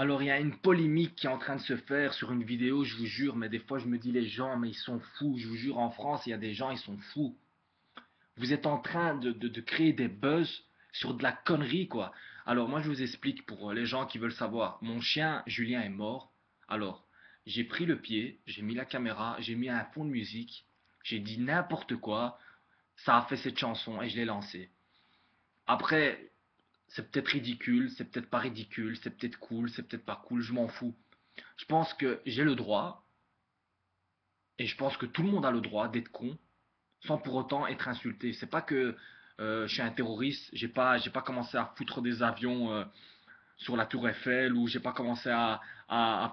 Alors, il y a une polémique qui est en train de se faire sur une vidéo, je vous jure, mais des fois je me dis les gens, mais ils sont fous. Je vous jure, en France, il y a des gens, ils sont fous. Vous êtes en train de créer des buzz sur de la connerie, quoi. Alors, moi, je vous explique pour les gens qui veulent savoir. Mon chien, Julien, est mort. Alors, j'ai pris le pied, j'ai mis la caméra, j'ai mis un fond de musique, j'ai dit n'importe quoi. Ça a fait cette chanson et je l'ai lancée. Après, c'est peut-être ridicule, c'est peut-être pas ridicule, c'est peut-être cool, c'est peut-être pas cool, je m'en fous. Je pense que j'ai le droit, et je pense que tout le monde a le droit d'être con, sans pour autant être insulté. C'est pas que je suis un terroriste, j'ai pas commencé à foutre des avions sur la tour Eiffel, ou j'ai pas commencé à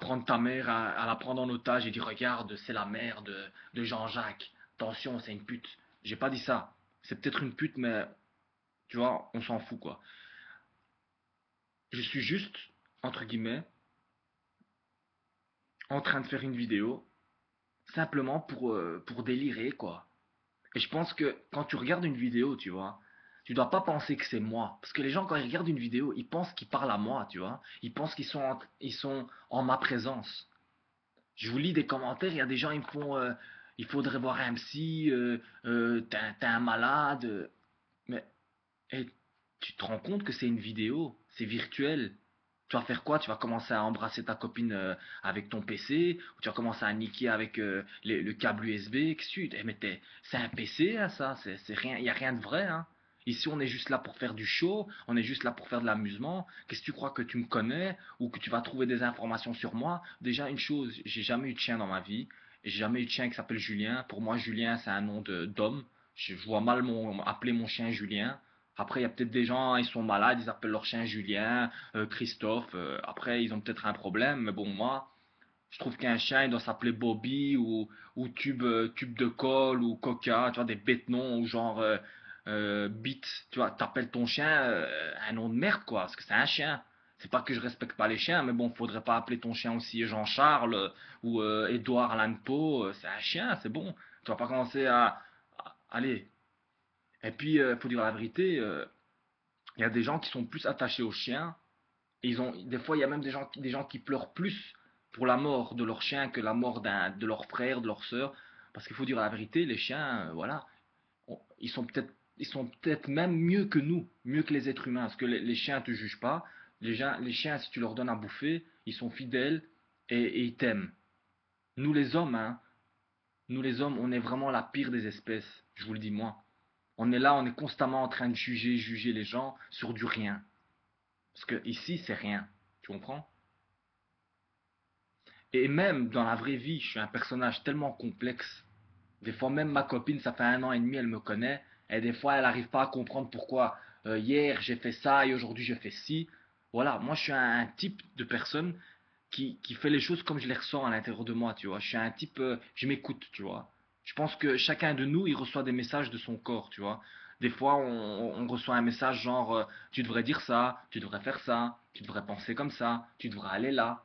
prendre ta mère, à la prendre en otage et dire regarde, c'est la mère de Jean-Jacques, attention, c'est une pute. J'ai pas dit ça. C'est peut-être une pute, mais tu vois, on s'en fout quoi. Je suis juste, entre guillemets, en train de faire une vidéo, simplement pour délirer quoi. Et je pense que quand tu regardes une vidéo, tu vois, tu dois pas penser que c'est moi. Parce que les gens, quand ils regardent une vidéo, ils pensent qu'ils parlent à moi, tu vois. Ils pensent qu'ils sont en ma présence. Je vous lis des commentaires, il y a des gens, ils me font il faudrait voir un psy, t'es un malade. Mais et tu te rends compte que c'est une vidéo, c'est virtuel. Tu vas faire quoi? Tu vas commencer à embrasser ta copine avec ton PC, ou tu vas commencer à niquer avec le câble USB. Qu'est-ce que tu... Eh, mais c'est un PC, hein, ça. C'est rien, il n'y a rien de vrai, hein. Ici, on est juste là pour faire du show, on est juste là pour faire de l'amusement. Qu'est-ce que tu crois que tu me connais ou que tu vas trouver des informations sur moi? Déjà, une chose, j'ai jamais eu de chien dans ma vie. Et j'ai jamais eu de chien qui s'appelle Julien. Pour moi, Julien, c'est un nom d'homme. Je vois mal appeler mon chien Julien. Après, il y a peut-être des gens, ils sont malades, ils appellent leur chien Julien, Christophe. Après, ils ont peut-être un problème, mais bon, moi, je trouve qu'un chien, il doit s'appeler Bobby ou tube de colle ou Coca, tu vois, des bêtes noms ou genre Bit. Tu vois, t'appelles ton chien un nom de merde, quoi, parce que c'est un chien. C'est pas que je respecte pas les chiens, mais bon, faudrait pas appeler ton chien aussi Jean-Charles ou Édouard Allan Poe. C'est un chien, c'est bon. Tu vas pas commencer allez. Et puis, faut dire la vérité. Il y a des gens qui sont plus attachés aux chiens. Et des fois, il y a même des gens qui pleurent plus pour la mort de leur chien que la mort de leur frère, de leur sœur. Parce qu'il faut dire la vérité, les chiens, voilà, ils sont peut-être même mieux que nous, mieux que les êtres humains. Parce que les chiens ne te jugent pas. Les chiens, si tu leur donnes à bouffer, ils sont fidèles et ils t'aiment. Nous les hommes, hein, nous les hommes, on est vraiment la pire des espèces. Je vous le dis moi. On est là, on est constamment en train de juger les gens sur du rien. Parce que ici, c'est rien. Tu comprends? Et même dans la vraie vie, je suis un personnage tellement complexe. Des fois, même ma copine, ça fait 1 an et demi, elle me connaît. Et des fois, elle n'arrive pas à comprendre pourquoi hier j'ai fait ça et aujourd'hui je fais ci. Voilà, moi je suis un type de personne qui fait les choses comme je les ressens à l'intérieur de moi, tu vois. Je suis un type, je m'écoute, tu vois. Je pense que chacun de nous, il reçoit des messages de son corps, tu vois. Des fois, on reçoit un message genre, tu devrais dire ça, tu devrais faire ça, tu devrais penser comme ça, tu devrais aller là.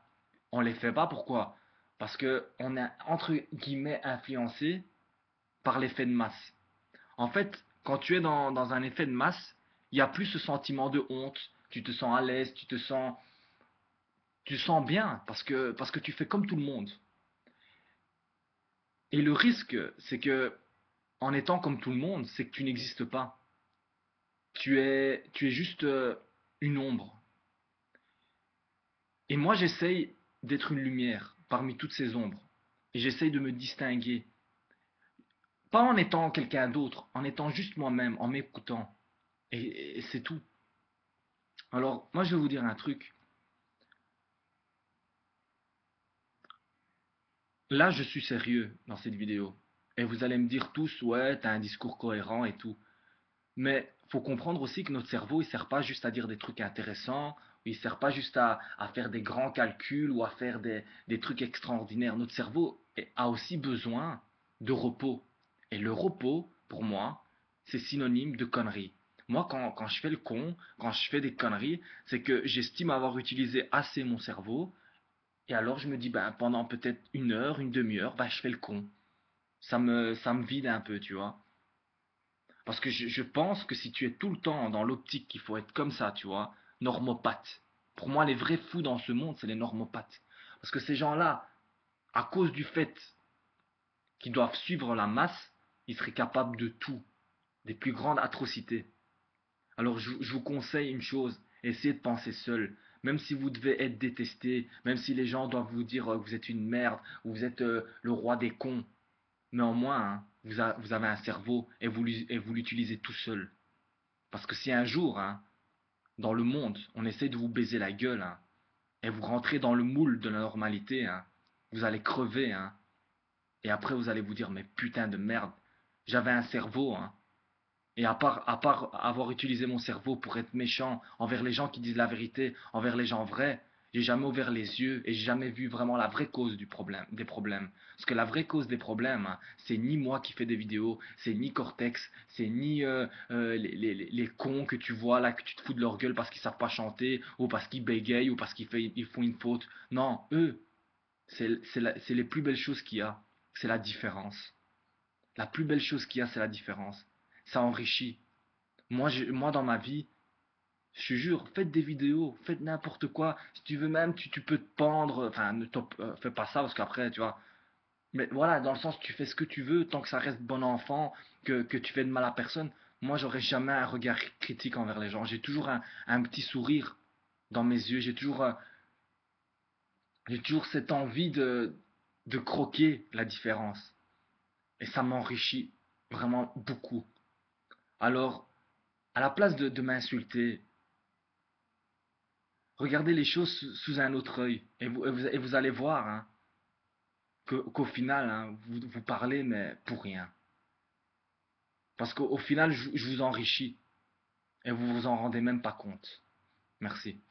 On les fait pas, pourquoi? Parce que on est, entre guillemets, influencé par l'effet de masse. En fait, quand tu es dans un effet de masse, il n'y a plus ce sentiment de honte. Tu te sens à l'aise, tu sens bien parce que tu fais comme tout le monde. Et le risque, c'est que en étant comme tout le monde, c'est que tu n'existes pas. Tu es juste une ombre. Et moi, j'essaye d'être une lumière parmi toutes ces ombres. Et j'essaye de me distinguer. Pas en étant quelqu'un d'autre, en étant juste moi-même, en m'écoutant. Et c'est tout. Alors, moi, je vais vous dire un truc. Là, je suis sérieux dans cette vidéo. Et vous allez me dire tous, ouais, t'as un discours cohérent et tout. Mais faut comprendre aussi que notre cerveau, il sert pas juste à dire des trucs intéressants, il sert pas juste à faire des grands calculs ou à faire des trucs extraordinaires. Notre cerveau a aussi besoin de repos. Et le repos, pour moi, c'est synonyme de conneries. Moi, quand je fais le con, quand je fais des conneries, c'est que j'estime avoir utilisé assez mon cerveau. Et alors, je me dis, ben, pendant peut-être 1 heure, une demi-heure, ben, je fais le con. Ça me vide un peu, tu vois. Parce que je pense que si tu es tout le temps dans l'optique qu'il faut être comme ça, tu vois, normopathe. Pour moi, les vrais fous dans ce monde, c'est les normopathes. Parce que ces gens-là, à cause du fait qu'ils doivent suivre la masse, ils seraient capables de tout, des plus grandes atrocités. Alors je vous conseille une chose, essayez de penser seul. Même si vous devez être détesté, même si les gens doivent vous dire que vous êtes une merde, ou vous êtes le roi des cons, néanmoins, hein, vous avez un cerveau et vous l'utilisez tout seul. Parce que si un jour, hein, dans le monde, on essaie de vous baiser la gueule, hein, et vous rentrez dans le moule de la normalité, hein, vous allez crever, hein, et après vous allez vous dire, mais putain de merde, j'avais un cerveau, hein, et à part avoir utilisé mon cerveau pour être méchant envers les gens qui disent la vérité, envers les gens vrais, j'ai jamais ouvert les yeux et j'ai jamais vu vraiment la vraie cause du problème, des problèmes. Parce que la vraie cause des problèmes, hein, c'est ni moi qui fais des vidéos, c'est ni Cortex, c'est ni les cons que tu vois là, que tu te fous de leur gueule parce qu'ils savent pas chanter, ou parce qu'ils bégayent, ou parce ils font une faute. Non, eux, c'est les plus belles choses qu'il y a. C'est la différence. La plus belle chose qu'il y a, c'est la différence. Ça enrichit. Moi, dans ma vie, je te jure, faites des vidéos, faites n'importe quoi. Si tu veux même, tu peux te pendre. Enfin, ne fais pas ça parce qu'après, tu vois. Mais voilà, dans le sens, tu fais ce que tu veux, tant que ça reste bon enfant, que tu fais de mal à personne. Moi, j'aurais jamais un regard critique envers les gens. J'ai toujours un petit sourire dans mes yeux. J'ai toujours cette envie de croquer la différence. Et ça m'enrichit vraiment beaucoup. Alors, à la place de m'insulter, regardez les choses sous un autre œil. Et vous allez voir hein, qu'au final, hein, vous parlez, mais pour rien. Parce qu'au final, je vous enrichis. Et vous vous en rendez même pas compte. Merci.